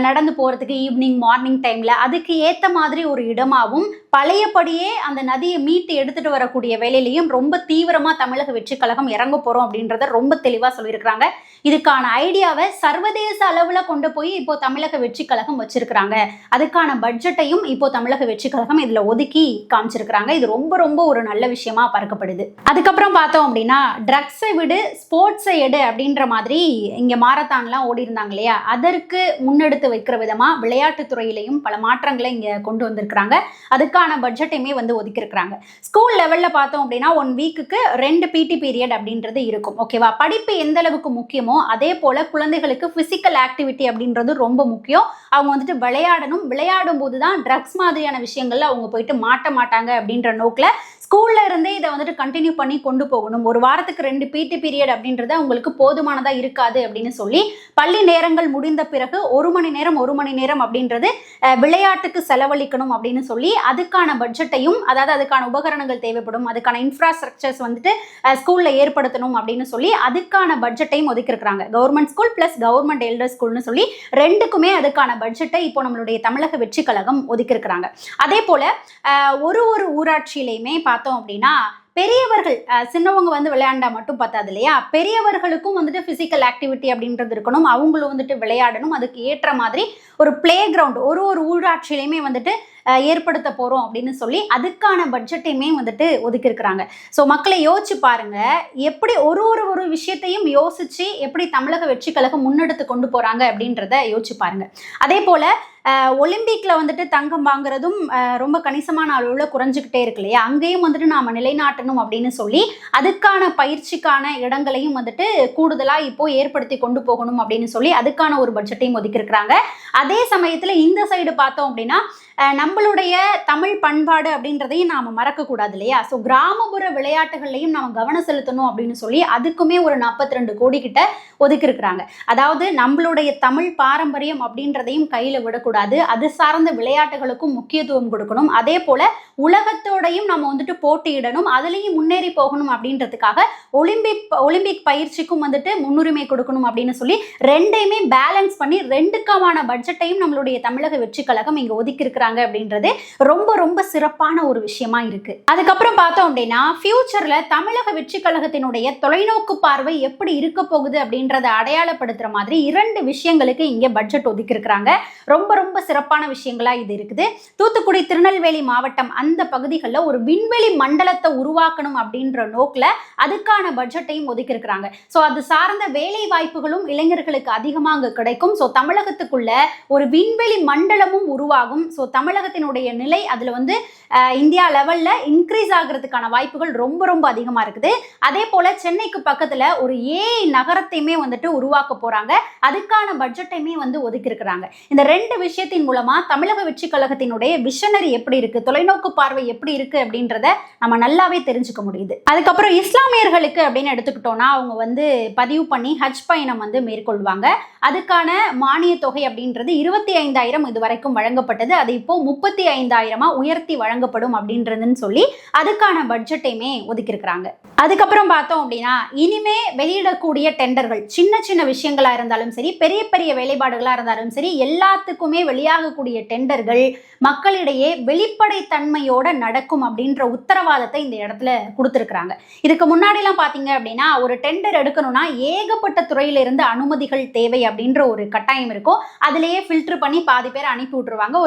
நடந்து போறதுக்கு ஈவினிங் மார்னிங் டைம்ல அதுக்கு ஏத்த மாதிரி ஒரு இடமாவும், பழையபடியே அந்த நதியை மீட்டு எடுத்துட்டு வரக்கூடிய வேலையிலையும் ரொம்ப தீவிரமா தமிழக வெற்றி கழகம் இறங்க போறோம் அப்படின்றத ரொம்ப தெளிவா சொல்லியிருக்கிறாங்க. இதுக்கான ஐடியாவை சர்வதேச அளவுல கொண்டு போய் இப்போ தமிழக வெற்றி கழகம் வச்சிருக்கிறாங்க. அதுக்கான பட்ஜெட்டையும் இப்போ தமிழக வெற்றி கழகம் இதுல ஒதுக்கி காமிச்சிருக்கிறாங்க. இது ரொம்ப ஒரு நல்ல விஷயமா பார்க்கப்படுது. அதுக்கப்புறம் பார்த்தோம் அப்படின்னா ட்ரக்ஸை விடு ஸ்போர்ட்ஸை எடு அப்படின்ற மாதிரி இங்க மாரத்தான்லாம் ஓடி இருந்தாங்க இல்லையா, அதற்கு முன்னெடுத்து வைக்கிற விதமா விளையாட்டுத்துறையிலையும் பல மாற்றங்களை இங்க கொண்டு வந்திருக்கிறாங்க. அதுக்கான பட்ஜெட்டையுமே வந்து ஒதுக்கி இருக்கிறாங்க. ஸ்கூல் லெவல்ல பார்த்தோம் அப்படின்னா 1 வீக்குக்கு 2 PT பீரியட் அப்படின்றது இருக்கும். ஓகேவா? படிப்பு எந்த அளவுக்கு முக்கியமோ அதே போல குழந்தைகளுக்கு பிசிக்கல் ஆக்டிவிட்டி அப்படின்றது ரொம்ப முக்கியம். அவங்க வந்துட்டு விளையாடும் போதுதான் ட்ரக்ஸ் மாதிரியான விஷயங்கள்ல அவங்க போயிட்டு மாட்ட மாட்டாங்க அப்படின்ற நோக்கில ஸ்கூல்ல இருந்தே இதை வந்துட்டு கண்டினியூ பண்ணி கொண்டு போகணும். ஒரு வாரத்துக்கு 2 PT பீரியட் அப்படின்றது அவங்களுக்கு போதுமானதா இருக்காது அப்படின்னு சொல்லி பள்ளி நேரங்கள் முடிந்த பிறகு 1 மணி நேரம் அப்படின்றது விளையாட்டுக்கு செலவழிக்கணும் அப்படின்னு சொல்லி அதுக்கான பட்ஜெட்டையும், அதாவது அதுக்கான உபகரணங்கள் தேவைப்படும், அதுக்கான இன்ஃப்ராஸ்ட்ரக்சர்ஸ் வந்துட்டு ஸ்கூல்ல ஏற்படுத்தணும் அப்படின்னு சொல்லி அதுக்கான பட்ஜெட்டையும் ஒதுக்கி இருக்கிறாங்க. Government school plus government elder ஸ்கூல்னு சொல்லி 2க்குமே அதுக்கான பட்ஜெட்டை இப்போ நம்மளுடைய தமிழக வெற்றி கழகம் ஒதுக்கி இருக்கிறாங்க. அதே போல ஒரு ஊராட்சியிலையுமே பார்த்தோம் அப்படின்னா பெரியவர்கள் சின்னவங்க வந்து விளையாண்டா மட்டும் பத்தாது இல்லையா, பெரியவர்களுக்கும் வந்துட்டு பிசிக்கல் ஆக்டிவிட்டி அப்படின்றது இருக்கணும், அவங்களும் வந்துட்டு விளையாடணும். அதுக்கு ஏற்ற மாதிரி ஒரு பிளே கிரவுண்ட் ஒரு ஊராட்சியிலையுமே வந்துட்டு ஏற்படுத்த போறோம் அப்படின்னு சொல்லி அதுக்கான பட்ஜெட்டையுமே வந்துட்டு ஒதுக்கி இருக்கிறாங்க. ஸோ மக்களை யோசிச்சு பாருங்க, எப்படி ஒரு விஷயத்தையும் யோசிச்சு எப்படி தமிழக வெற்றி கழகம் முன்னெடுத்து கொண்டு போறாங்க அப்படின்றத யோசிச்சு பாருங்க. அதே போல ஒலிம்பிக்ல வந்துட்டு தங்கம் வாங்குறதும் ரொம்ப கணிசமான அளவில் குறைஞ்சிக்கிட்டே இருக்கு இல்லையா, அங்கேயும் வந்துட்டு நாம நிலைநாட்டணும் அப்படின்னு சொல்லி அதுக்கான பயிற்சிக்கான இடங்களையும் வந்துட்டு கூடுதலா இப்போ ஏற்படுத்தி கொண்டு போகணும் அப்படின்னு சொல்லி அதுக்கான ஒரு பட்ஜெட்டையும் ஒதுக்கி இருக்கிறாங்க. அதே சமயத்துல இந்த சைடு பார்த்தோம் அப்படின்னா நம்மளுடைய தமிழ் பண்பாடு அப்படின்றதையும் நாம மறக்க கூடாது இல்லையா. ஸோ கிராமப்புற விளையாட்டுகள்லையும் நாம கவனம் செலுத்தணும் அப்படின்னு சொல்லி அதுக்குமே ஒரு 42 கோடி கிட்ட ஒதுக்கி இருக்கிறாங்க. அதாவது நம்மளுடைய தமிழ் பாரம்பரியம் அப்படின்றதையும் கையில விடக்கூடாது, அது சார்ந்த விளையாட்டுகளுக்கும் முக்கியத்துவம் கொடுக்கணும். அதே போல உலகத்தோடையும் நம்ம வந்துட்டு போட்டியிடணும், அதுலேயும் முன்னேறி போகணும் அப்படின்றதுக்காக ஒலிம்பிக் பயிற்சிக்கும் வந்துட்டு முன்னுரிமை கொடுக்கணும் அப்படின்னு சொல்லி 2யுமே பேலன்ஸ் பண்ணி 2க்கான பட்ஜெட்டையும் நம்மளுடைய தமிழக வெற்றி கழகம் இங்க ஒதுக்கி இருக்கிறாங்க அப்படின்றது ரொம்ப சிறப்பான ஒரு விஷயமா இருக்கு. அதுக்கப்புறம் பார்த்தோம் அப்படின்னா ஃபியூச்சர்ல தமிழக வெற்றி கழகத்தினுடைய தொலைநோக்கு பார்வை எப்படி இருக்க போகுது அப்படின்றத அடையாளப்படுத்துற மாதிரி 2 விஷயங்களுக்கு இங்க பட்ஜெட் ஒதுக்கி இருக்கிறாங்க. ரொம்ப சிறப்பான விஷயங்களா இது இருக்குது. தூத்துக்குடி திருநெல்வேலி மாவட்டம் அந்த பகுதிகளில் ஒரு விண்வெளி மண்டலத்தை உருவாக்கணும் அப்படின்ற நோக்கில் அதுக்கான பட்ஜெட்டையும் ஒதுக்கி இருக்கிறாங்க. ஸோ அது சார்ந்த வேலை வாய்ப்புகளும் இளைஞர்களுக்கு அதிகமாக அங்கே கிடைக்கும். ஸோ தமிழகத்துக்குள்ள ஒரு விண்வெளி மண்டலமும் உருவாகும். ஸோ தமிழக தமிழகத்தினுடைய நிலை அதுல வந்து இந்தியா லெவல்ல இன்க்ரீஸ் ஆகிறதுக்கான வாய்ப்புகள் ரொம்ப ரொம்ப அதிகமா இருக்குது. அதே போல சென்னைக்கு பக்கத்துல ஒரு ஏஐ நகரத்தையுமே வந்துட்டு உருவாக்க போறாங்க. அதுக்கான பட்ஜெட்டையுமே வந்து ஒதுக்கி இருக்கிறாங்க. இந்த ரெண்டு விஷயத்தின் மூலமா தமிழக வெற்றி கழகத்தினுடைய விஷனரி எப்படி இருக்கு, தொலைநோக்கு பார்வை எப்படி இருக்கு அப்படின்றத நம்ம நல்லாவே தெரிஞ்சுக்க முடியுது. அதுக்கப்புறம் இஸ்லாமியர்களுக்கு அப்படின்னு எடுத்துக்கிட்டோம்னா அவங்க வந்து பதிவு பண்ணி ஹஜ் பயணம் வந்து மேற்கொள்வாங்க. அதுக்கான மானிய தொகை அப்படின்றது 25,000 இது வரைக்கும் வழங்கப்பட்டது. அது இப்போ 35,000 உயர்த்தி வழங்கப்படும் அப்படின்றதுன்னு சொல்லி அதுக்கான பட்ஜெட்டையுமே ஒதுக்கி இருக்கிறாங்க. அதுக்கப்புறம் பார்த்தோம் அப்படின்னா இனிமே வெளியிடக்கூடிய டெண்டர்கள் சின்ன சின்ன விஷயங்களா இருந்தாலும் சரி, பெரிய பெரிய வேலைப்பாடுகளா இருந்தாலும் சரி, எல்லாத்துக்குமே வெளியாகக்கூடிய டெண்டர்கள் மக்களிடையே வெளிப்படைத்தன்மையோட நடக்கும் அப்படின்ற உத்தரவாதத்தை இந்த இடத்துல கொடுத்துருக்குறாங்க. இதுக்கு முன்னாடிலாம் பார்த்தீங்க அப்படின்னா ஒரு டெண்டர் எடுக்கணும்னா ஏகப்பட்ட துறையில இருந்து அனுமதிகள் தேவை அப்படின்ற ஒரு கட்டாயம் இருக்கும். அதுலேயே ஃபில்டர் பண்ணி பாதி பேர் அனுப்பி விட்டுருவாங்க.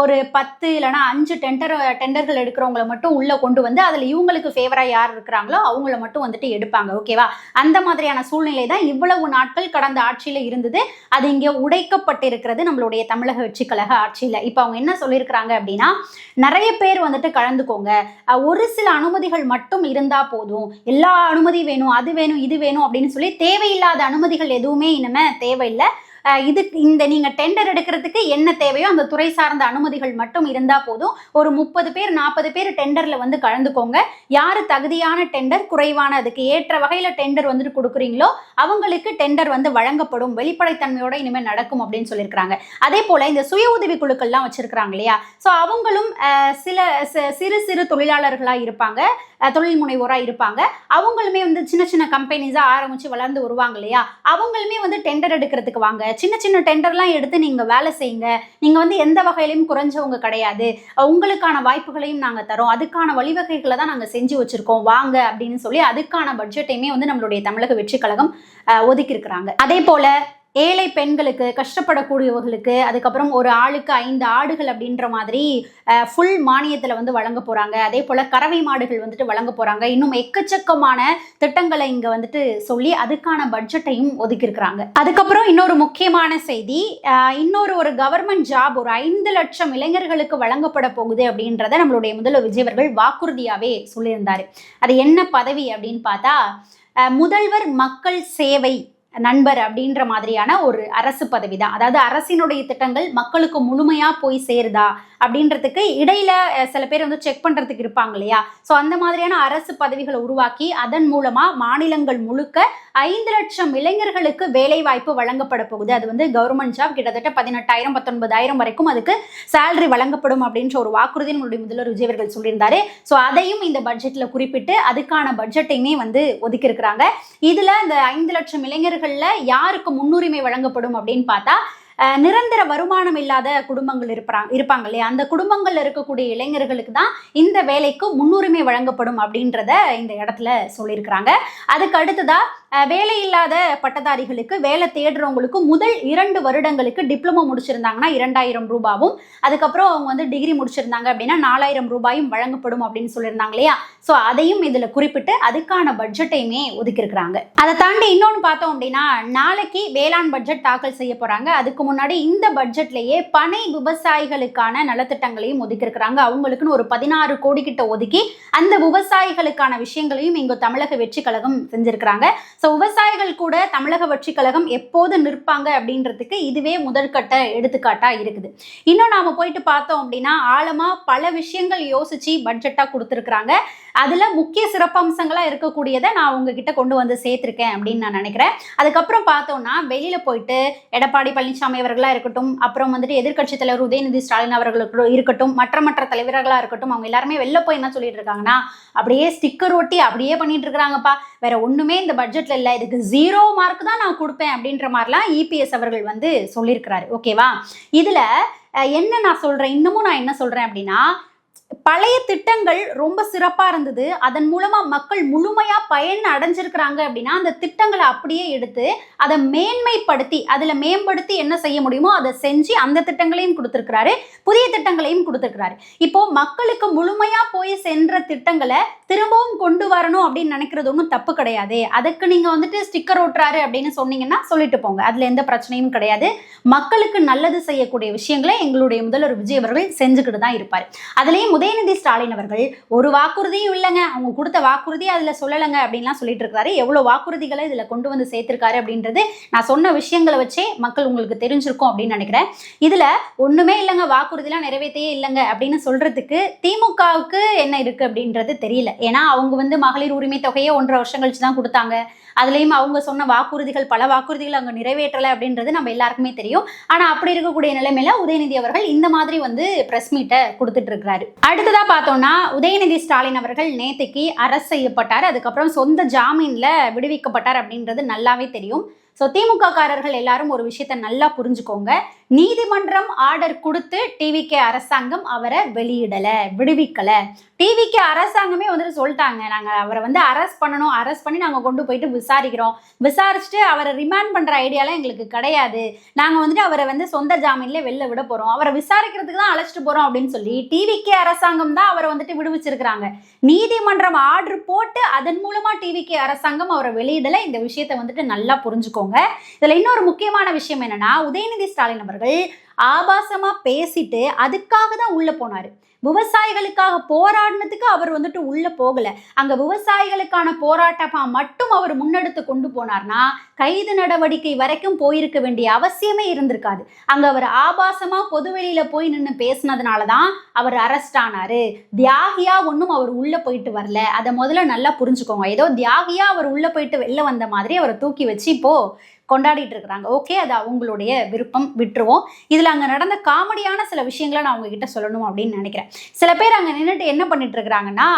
ஒரு 10 இல்லைன்னா 5 டெண்டர்கள் எடுக்கிறவங்களை மட்டும் உள்ள கொண்டு வந்து அதில் இவங்களுக்கு ஃபேவரா யார் இருக்கிறாங்களோ அவங்கள மட்டும் வந்துட்டு எடுப்பாங்க. ஓகேவா? அந்த மாதிரியான சூழ்நிலை தான் இவ்வளவு நாட்கள் கடந்த ஆட்சியில இருந்தது. அது இங்கே உடைக்கப்பட்டிருக்கிறது நம்மளுடைய தமிழக வெற்றி கழக ஆட்சியில. இப்போ அவங்க என்ன சொல்லியிருக்கிறாங்க அப்படின்னா நிறைய பேர் வந்துட்டு கலந்துக்கோங்க, ஒரு சில அனுமதிகள் மட்டும் இருந்தா போதும், எல்லா அனுமதி வேணும் அது வேணும் இது வேணும் அப்படின்னு சொல்லி தேவையில்லாத அனுமதிகள் எதுவுமே இனிமே தேவையில்லை. இந்த நீங்க டெண்டர் எடுக்கிறதுக்கு என்ன தேவையோ அந்த துறை சார்ந்த அனுமதிகள் மட்டும் இருந்தா போதும். ஒரு 30 பேர் 40 பேர் டெண்டர்ல வந்து கலந்துக்கோங்க. யாரு தகுதியான டெண்டர், குறைவான அதுக்கு ஏற்ற வகையில டெண்டர் வந்துட்டு கொடுக்குறீங்களோ அவங்களுக்கு டெண்டர் வந்து வழங்கப்படும், வெளிப்படைத்தன்மையோட இனிமேல் நடக்கும் அப்படின்னு சொல்லியிருக்காங்க. அதே போல இந்த சுய உதவி குழுக்கள்லாம் வச்சிருக்கிறாங்க இல்லையா, ஸோ அவங்களும் சிறு சிறு தொழிலாளர்களா இருப்பாங்க, தொழில் முனைவோரா இருப்பாங்க. அவங்களுமே வந்து சின்ன சின்ன கம்பெனிஸா ஆரம்பிச்சு வளர்ந்து வருவாங்க இல்லையா, அவங்களுமே வந்து டெண்டர் எடுக்கிறதுக்கு வாங்க. சின்ன சின்ன டெண்டர்லாம் எடுத்து நீங்க வேலை செய்யுங்க. நீங்க வந்து எந்த வகையிலையும் குறைஞ்சவங்க கிடையாது, உங்களுக்கான வாய்ப்புகளையும் நாங்க தரோம், அதுக்கான வழிவகைகளை தான் நாங்க செஞ்சு வச்சிருக்கோம், வாங்க அப்படின்னு சொல்லி அதுக்கான பட்ஜெட்டையுமே வந்து நம்மளுடைய தமிழக வெற்றி கழகம் ஒதுக்கி இருக்கிறாங்க. அதே போல ஏழை பெண்களுக்கு, கஷ்டப்படக்கூடியவர்களுக்கு, அதுக்கப்புறம் ஒரு ஆளுக்கு 5 ஆடுகள் அப்படின்ற மாதிரி ஃபுல் மானியத்தில் வந்து வழங்க போகிறாங்க. அதே போல் கறவை மாடுகள் வந்துட்டு வழங்க போகிறாங்க. இன்னும் எக்கச்சக்கமான திட்டங்களை இங்கே வந்துட்டு சொல்லி அதுக்கான பட்ஜெட்டையும் ஒதுக்கியிருக்கிறாங்க. அதுக்கப்புறம் இன்னொரு முக்கியமான செய்தி, ஒரு கவர்மெண்ட் ஜாப் ஒரு 5 லட்சம் இளைஞர்களுக்கு வழங்கப்பட போகுது அப்படின்றத நம்மளுடைய முதல்வர் விஜய் அவர்கள் வாக்குறுதியாகவே சொல்லியிருந்தாரு. அது என்ன பதவி அப்படின்னு பார்த்தா முதல்வர் மக்கள் சேவை நண்பர் அப்படின்ற மாதிரியான ஒரு அரசு பதவி தான். அதாவது அரசினுடைய திட்டங்கள் மக்களுக்கு முழுமையா போய் சேருதா அப்படின்றதுக்கு இடையில சில பேர் வந்து செக் பண்றதுக்கு இருப்பாங்க இல்லையா, ஸோ அந்த மாதிரியான அரசு பதவிகளை உருவாக்கி அதன் மூலமா மாநிலங்கள் முழுக்க 5 லட்சம் இளைஞர்களுக்கு வேலை வாய்ப்பு வழங்கப்பட போகுது. அது வந்து கவர்மெண்ட் ஜாப், கிட்டத்தட்ட 18,000 19,000 வரைக்கும் அதுக்கு சேலரி வழங்கப்படும் அப்படின்ற ஒரு வாக்குறுதி நம்மளுடைய முதல்வர் விஜய் அவர்கள் சொல்லியிருந்தாரு. ஸோ அதையும் இந்த பட்ஜெட்ல குறிப்பிட்டு அதுக்கான பட்ஜெட்டையுமே வந்து ஒதுக்கி இருக்கிறாங்க. இதுல இந்த 5 லட்சம் இளைஞர்கள்ல யாருக்கு முன்னுரிமை வழங்கப்படும் அப்படின்னு பார்த்தா நிரந்தர வருமானம் இல்லாத குடும்பங்கள் இருப்பாங்க இல்லையா, அந்த குடும்பங்கள்ல இருக்கக்கூடிய இளைஞர்களுக்கு தான் இந்த வேலைக்கு முன்னுரிமை வழங்கப்படும் அப்படின்றத இந்த இடத்துல சொல்லியிருக்கிறாங்க. அதுக்கு அடுத்ததா வேலை இல்லாத பட்டதாரிகளுக்கு, வேலை தேடுறவங்களுக்கு முதல் 2 வருடங்களுக்கு டிப்ளமோ முடிச்சிருந்தாங்கன்னா 2,000 ரூபாயும், அதுக்கப்புறம் அவங்க வந்து டிகிரி முடிச்சிருந்தாங்க அப்படின்னா 4,000 ரூபாயும் வழங்கப்படும் அப்படின்னு சொல்லியிருந்தாங்க இல்லையா, ஸோ அதையும் இதுல குறிப்பிட்டு அதுக்கான பட்ஜெட்டையுமே ஒதுக்கி இருக்கிறாங்க. அதை தாண்டி இன்னொன்று பார்த்தோம் அப்படின்னா நாளைக்கு வேளாண் பட்ஜெட் தாக்கல் செய்ய போறாங்க. அதுக்கு முன்னாடி இந்த பட்ஜெட்லயே பனை விவசாயிகளுக்கான நலத்திட்டங்களையும் ஒதுக்கி இருக்கிறாங்க. அவங்களுக்குன்னு ஒரு 16 கோடி கிட்ட ஒதுக்கி அந்த விவசாயிகளுக்கான விஷயங்களையும் இங்க தமிழக வெற்றி கழகம் செஞ்சிருக்கிறாங்க. ஸோ விவசாயிகள் கூட தமிழக வெற்றி கழகம் எப்போது நிற்பாங்க அப்படின்றதுக்கு இதுவே முதற்கட்ட எடுத்துக்காட்டா இருக்குது. இன்னும் நாம போயிட்டு பார்த்தோம் அப்படின்னா ஆழமா பல விஷயங்கள் யோசிச்சு பட்ஜெட்டா கொடுத்துருக்குறாங்க. அதுல முக்கிய சிறப்பம்சங்களா இருக்கக்கூடியதை நான் உங்ககிட்ட கொண்டு வந்து சேர்த்திருக்கேன் அப்படின்னு நான் நினைக்கிறேன். அதுக்கப்புறம் பார்த்தோம்னா வெளியில போயிட்டு எடப்பாடி பழனிசாமி அவர்களா இருக்கட்டும், அப்புறம் வந்துட்டு எதிர்கட்சி தலைவர் உதயநிதி ஸ்டாலின் அவர்களுக்கு இருக்கட்டும், மற்ற தலைவர்களா இருக்கட்டும், அவங்க எல்லாருமே வெளில போய் என்ன சொல்லிட்டு இருக்காங்கன்னா அப்படியே ஸ்டிக்கர் ஒட்டி அப்படியே பண்ணிட்டு இருக்கிறாங்கப்பா, வேற ஒண்ணுமே இந்த பட்ஜெட்ல இல்லை, இதுக்கு 0 மார்க் தான் நான் கொடுப்பேன் அப்படின்ற மாதிரிலாம் இபிஎஸ் அவர்கள் வந்து சொல்லியிருக்கிறாரு. ஓகேவா? இதுல என்ன நான் சொல்றேன், இன்னமும் நான் என்ன சொல்றேன் அப்படின்னா பழைய திட்டங்கள் ரொம்ப சிறப்பா இருந்தது, அதன் மூலமா மக்கள் முழுமையா பயன் அடைஞ்சிருக்கிறாங்க அப்படின்னா அந்த திட்டங்களை அப்படியே எடுத்து அதை மேன்மைப்படுத்தி அதுல மேம்படுத்தி என்ன செய்ய முடியுமோ அதை செஞ்சு அந்த திட்டங்களையும் கொடுத்திருக்கிறாரு, புதிய திட்டங்களையும் கொடுத்திருக்கிறாரு. இப்போ மக்களுக்கு முழுமையா போய் சென்ற திட்டங்களை திரும்பவும் கொண்டு வரணும் அப்படின்னு நினைக்கிறது ஒன்றும் தப்பு கிடையாது. அதுக்கு நீங்க வந்துட்டு ஸ்டிக்கர் ஓட்டுறாரு அப்படின்னு சொன்னீங்கன்னா சொல்லிட்டு போங்க, அதுல எந்த பிரச்சனையும் கிடையாது. மக்களுக்கு நல்லது செய்யக்கூடிய விஷயங்களை எங்களுடைய முதல்வர் விஜய் அவர்கள் செஞ்சுக்கிட்டு தான் இருப்பார். அதுலயும் உதயநிதி ஸ்டாலின் அவர்கள் ஒரு வாக்குறுதியும் இல்லைங்க, அவங்க கொடுத்த வாக்குறுதி அதுல சொல்லலைங்க அப்படின்லாம் சொல்லிட்டு இருக்காரு. எவ்வளவு வாக்குறுதிகளை இதுல கொண்டு வந்து சேர்த்திருக்காரு அப்படின்றது நான் சொன்ன விஷயங்களை வச்சே மக்கள் உங்களுக்கு தெரிஞ்சிருக்கும் அப்படின்னு நினைக்கிறேன். இதுல ஒண்ணுமே இல்லைங்க, வாக்குறுதிலாம் நிறைவேற்றையே இல்லைங்க அப்படின்னு சொல்றதுக்கு திமுகவுக்கு என்ன இருக்கு அப்படின்றது தெரியல. ஏன்னா அவங்க மகளிர் உரிமை தொகையை 1.5 வருஷம் கழிச்சு தான் கொடுத்தாங்க. அதுலயும் அவங்க சொன்ன வாக்குறுதிகள் பல வாக்குறுதிகள் அங்க நிறைவேற்றலை அப்படின்றது நம்ம எல்லாருக்குமே தெரியும். ஆனா அப்படி இருக்கக்கூடிய நிலைமையில உதயநிதி அவர்கள் இந்த மாதிரி பிரஸ் மீட்டை கொடுத்துட்டு இருக்கிறாரு. அடுத்ததா பார்த்தோம்னா உதயநிதி ஸ்டாலின் அவர்கள் நேத்தைக்கு அரெஸ்ட் செய்யப்பட்டார், அதுக்கப்புறம் சொந்த ஜாமீன்ல விடுவிக்கப்பட்டார் அப்படின்றது நல்லாவே தெரியும். ஸோ திமுக காரர்கள் எல்லாரும் ஒரு விஷயத்த நல்லா புரிஞ்சுக்கோங்க. நீதிமன்றம் ஆர்டர் கொடுத்து டிவிகே அரசாங்கம் அவரை விடுவிக்கல. டிவிகே அரசாங்கமே சொல்லிட்டாங்க, நாங்கள் அவரை அரெஸ்ட் பண்ணணும், அரெஸ்ட் பண்ணி நாங்கள் கொண்டு போயிட்டு விசாரிக்கிறோம், விசாரிச்சுட்டு அவரை ரிமாண்ட் பண்ற ஐடியாலாம் எங்களுக்கு கிடையாது, நாங்கள் அவரை சொந்த ஜாமீன்ல வெளில விட போறோம், அவரை விசாரிக்கிறதுக்கு தான் அழைச்சிட்டு போறோம் அப்படின்னு சொல்லி டிவிகே அரசாங்கம் தான் அவரை விடுவிச்சிருக்கிறாங்க. நீதிமன்றம் ஆர்டர் போட்டு அதன் மூலமா டிவிகே அரசாங்கம் அவரை வெளியிடல. இந்த விஷயத்தை நல்லா புரிஞ்சுக்கோங்க. இதுல இன்னொரு முக்கியமான விஷயம் என்னன்னா, உதயநிதி ஸ்டாலின் அவர்கள் ஆபாசமா பேசிட்டு அதுக்காக தான் உள்ள போனாரு. விவசாயிகளுக்காக போராடினதுக்கு அவர் உள்ள போகல. அங்க விவசாயிகளுக்கான போராட்டமா மட்டும் அவர் முன்னெடுத்து கொண்டு போனார்னா கைது நடவடிக்கை வரைக்கும் போயிருக்க வேண்டிய அவசியமே இருந்திருக்காது. அங்க அவர் ஆபாசமா பொதுவெளியில போய் நின்று பேசினதுனாலதான் அவர் அரெஸ்ட் ஆனாரு. தியாகியா ஒன்னும் அவர் உள்ள போயிட்டு வரல. அதை முதல்ல நல்லா புரிஞ்சுக்கோங்க. ஏதோ தியாகியா அவர் உள்ள போயிட்டு வெளில வந்த மாதிரி அவரை தூக்கி வச்சு இப்போ கொண்டாடிட்டு இருக்கிறாங்க. ஓகே, அது அவங்களுடைய விருப்பம், விட்டுருவோம். இதுல அங்க நடந்த காமெடியான சில விஷயங்களை நான் உங்ககிட்ட சொல்லணும் அப்படின்னு நினைக்கிறேன். சில பேர் அங்க நின்றுட்டு என்ன பண்ணிட்டு இருக்கிறாங்கன்னா,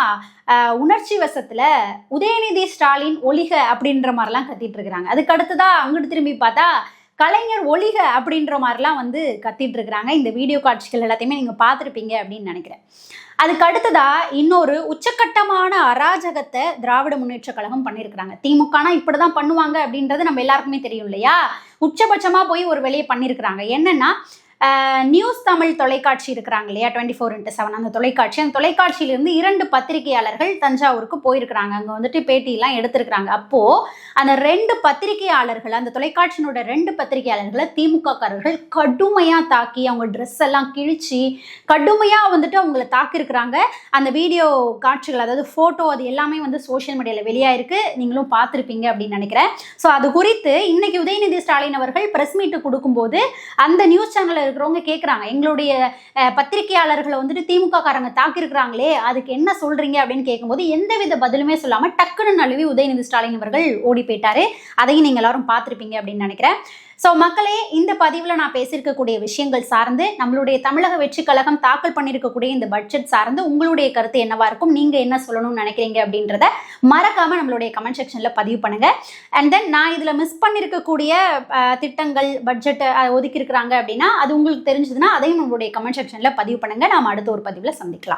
உணர்ச்சி வசத்துல உதயநிதி ஸ்டாலின் ஒளிக அப்படின்ற மாதிரிலாம் கத்திட்டு இருக்கிறாங்க. அதுக்கு அடுத்ததான் அங்கிட்டு திரும்பி பார்த்தா கலைஞர் ஒளிக அப்படின்ற மாதிரிலாம் கத்திட்டு இருக்கிறாங்க. இந்த வீடியோ காட்சிகள் எல்லாத்தையுமே நீங்க பார்த்துருப்பீங்க அப்படின்னு நினைக்கிறேன். அதுக்கு அடுத்ததா இன்னொரு உச்சக்கட்டமான அராஜகத்தை திராவிட முன்னேற்ற கழகம் பண்ணியிருக்கிறாங்க. திமுகனா இப்படிதான் பண்ணுவாங்க அப்படின்றது நம்ம எல்லாருக்குமே தெரியும் இல்லையா? உச்சபட்சமா போய் ஒரு வேலையை பண்ணியிருக்கிறாங்க. என்னன்னா, நியூஸ் தமிழ் தொலைக்காட்சி இருக்கிறாங்க இல்லையா, 24x7 அந்த தொலைக்காட்சியிலிருந்து 2 பத்திரிகையாளர்கள் தஞ்சாவூருக்கு போயிருக்கிறாங்க. அங்கே பேட்டியெல்லாம் எடுத்திருக்கிறாங்க. அப்போ அந்த 2 பத்திரிகையாளர்கள், அந்த தொலைக்காட்சியினோட 2 பத்திரிகையாளர்களை திமுக காரர்கள் கடுமையா தாக்கி அவங்க ட்ரெஸ் எல்லாம் கிழிச்சு கடுமையா அவங்கள தாக்கியிருக்கிறாங்க. அந்த வீடியோ காட்சிகள், அதாவது போட்டோ, அது எல்லாமே சோஷியல் மீடியாவில் வெளியாயிருக்கு, நீங்களும் பார்த்துருப்பீங்க அப்படின்னு நினைக்கிறேன். ஸோ அது குறித்து இன்னைக்கு உதயநிதி ஸ்டாலின் அவர்கள் பிரஸ் மீட்டு கொடுக்கும்போது அந்த நியூஸ் சேனல் இருக்கிறவங்க கேட்குறாங்க, எங்களுடைய பத்திரிகையாளர்களை திமுக காரங்க தாக்கியிருக்கிறாங்களே, அதுக்கு என்ன சொல்றீங்க அப்படின்னு கேட்கும்போது எந்தவித பதிலுமே சொல்லாம டக்குன்னு நழுவி உதயநிதி ஸ்டாலின் அவர்கள் ஓடி போயிட்டாரு. அதையும் நீங்க எல்லாரும் பார்த்துருப்பீங்க அப்படின்னு நினைக்கிறேன். ஸோ மக்களே, இந்த பதிவில் நான் பேசியிருக்கக்கூடிய விஷயங்கள் சார்ந்து, நம்மளுடைய தமிழக வெற்றி கழகம் தாக்கல் பண்ணியிருக்கக்கூடிய இந்த பட்ஜெட் சார்ந்து உங்களுடைய கருத்து என்னவா இருக்கும், நீங்க என்ன சொல்லணும்னு நினைக்கிறீங்க அப்படின்றத மறக்காம நம்மளுடைய கமெண்ட் செக்ஷன்ல பதிவு பண்ணுங்க. அண்ட் தென் நான் இதுல மிஸ் பண்ணியிருக்கக்கூடிய திட்டங்கள், பட்ஜெட் ஒதுக்கி இருக்கிறாங்க அப்படின்னா அது உங்களுக்கு தெரிஞ்சதுன்னா அதையும் நம்மளுடைய கமெண்ட் செக்ஷன்ல பதிவு பண்ணுங்க. நாம அடுத்த ஒரு பதிவில் சந்திக்கலாம்.